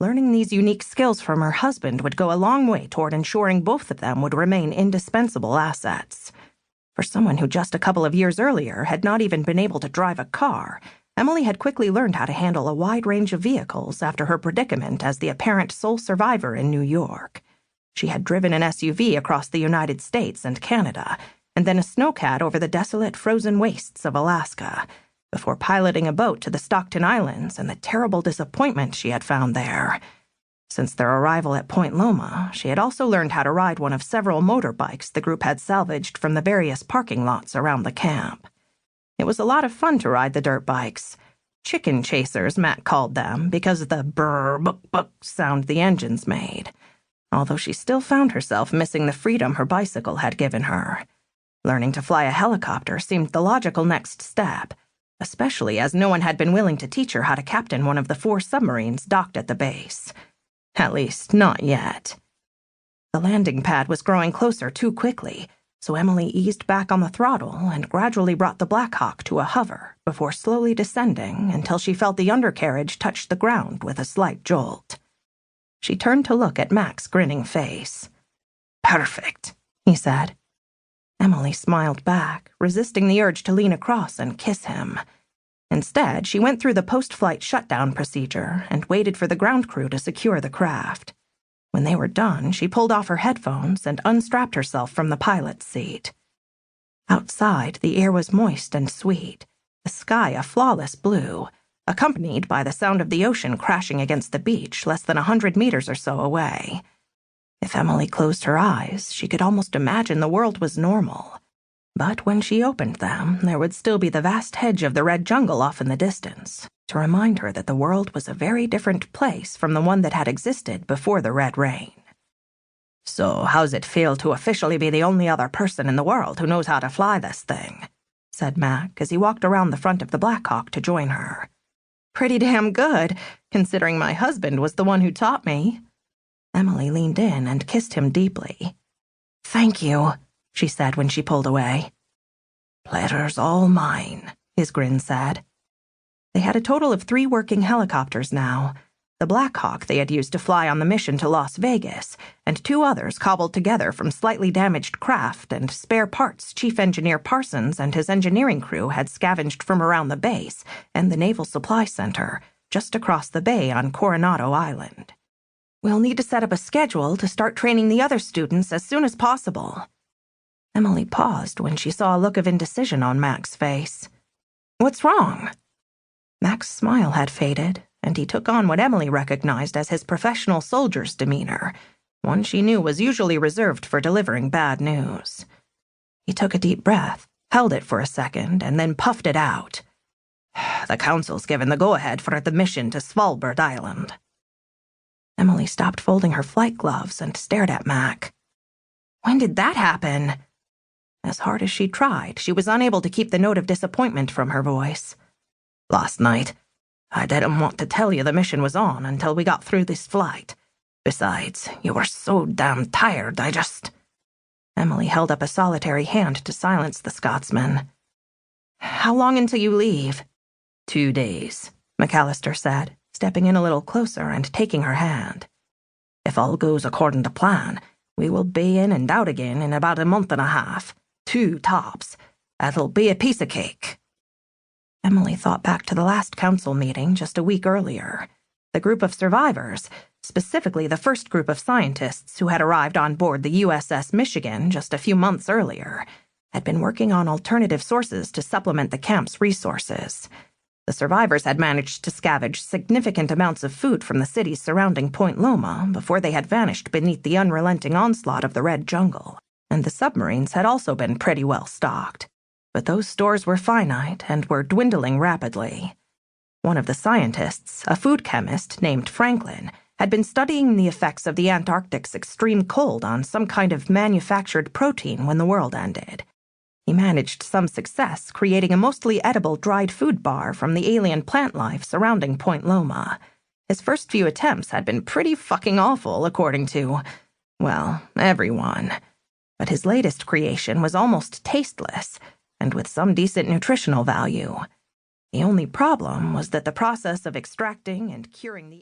Learning these unique skills from her husband would go a long way toward ensuring both of them would remain indispensable assets. For someone who just a couple of years earlier had not even been able to drive a car, Emily had quickly learned how to handle a wide range of vehicles after her predicament as the apparent sole survivor in New York. She had driven an SUV across the United States and Canada, and then a snowcat over the desolate frozen wastes of Alaska, before piloting a boat to the Stockton Islands and the terrible disappointment she had found there. Since their arrival at Point Loma, she had also learned how to ride one of several motorbikes the group had salvaged from the various parking lots around the camp. It was a lot of fun to ride the dirt bikes. Chicken chasers, Matt called them, because of the brr-buck-buck sound the engines made, although she still found herself missing the freedom her bicycle had given her. Learning to fly a helicopter seemed the logical next step, especially as no one had been willing to teach her how to captain one of the 4 submarines docked at the base. At least, not yet. The landing pad was growing closer too quickly, so Emily eased back on the throttle and gradually brought the Black Hawk to a hover before slowly descending until she felt the undercarriage touch the ground with a slight jolt. She turned to look at Mac's grinning face. "Perfect," he said. Emily smiled back, resisting the urge to lean across and kiss him. Instead, she went through the post-flight shutdown procedure and waited for the ground crew to secure the craft. When they were done, she pulled off her headphones and unstrapped herself from the pilot's seat. Outside, the air was moist and sweet, the sky a flawless blue, accompanied by the sound of the ocean crashing against the beach less than 100 meters or so away. If Emily closed her eyes, she could almost imagine the world was normal. But when she opened them, there would still be the vast hedge of the red jungle off in the distance, to remind her that the world was a very different place from the one that had existed before the red rain. "So how's it feel to officially be the only other person in the world who knows how to fly this thing?" said Mac as he walked around the front of the Black Hawk to join her. "Pretty damn good, considering my husband was the one who taught me." Emily leaned in and kissed him deeply. "Thank you," she said when she pulled away. "Pleasure's all mine," his grin said. They had a total of 3 working helicopters now. The Black Hawk they had used to fly on the mission to Las Vegas, and 2 others cobbled together from slightly damaged craft and spare parts Chief Engineer Parsons and his engineering crew had scavenged from around the base and the Naval Supply Center, just across the bay on Coronado Island. "We'll need to set up a schedule to start training the other students as soon as possible." Emily paused when she saw a look of indecision on Mac's face. "What's wrong?" Mac's smile had faded, and he took on what Emily recognized as his professional soldier's demeanor, one she knew was usually reserved for delivering bad news. He took a deep breath, held it for a second, and then puffed it out. "The Council's given the go-ahead for the mission to Svalbard Island." Emily stopped folding her flight gloves and stared at Mac. "When did that happen?" As hard as she tried, she was unable to keep the note of disappointment from her voice. "Last night. I didn't want to tell you the mission was on until we got through this flight. Besides, you were so damn tired, I just—" Emily held up a solitary hand to silence the Scotsman. "How long until you leave?" 2 days, McAllister said, stepping in a little closer and taking her hand. "If all goes according to plan, we will be in and out again in about a month and a half. 2 tops. That'll be a piece of cake." Emily thought back to the last council meeting just a week earlier. The group of survivors, specifically the first group of scientists who had arrived on board the USS Michigan just a few months earlier, had been working on alternative sources to supplement the camp's resources. The survivors had managed to scavenge significant amounts of food from the cities surrounding Point Loma before they had vanished beneath the unrelenting onslaught of the red jungle, and the submarines had also been pretty well stocked. But those stores were finite and were dwindling rapidly. One of the scientists, a food chemist named Franklin, had been studying the effects of the Antarctic's extreme cold on some kind of manufactured protein when the world ended. He managed some success creating a mostly edible dried food bar from the alien plant life surrounding Point Loma. His first few attempts had been pretty fucking awful, according to, well, everyone. But his latest creation was almost tasteless, and with some decent nutritional value. The only problem was that the process of extracting and curing the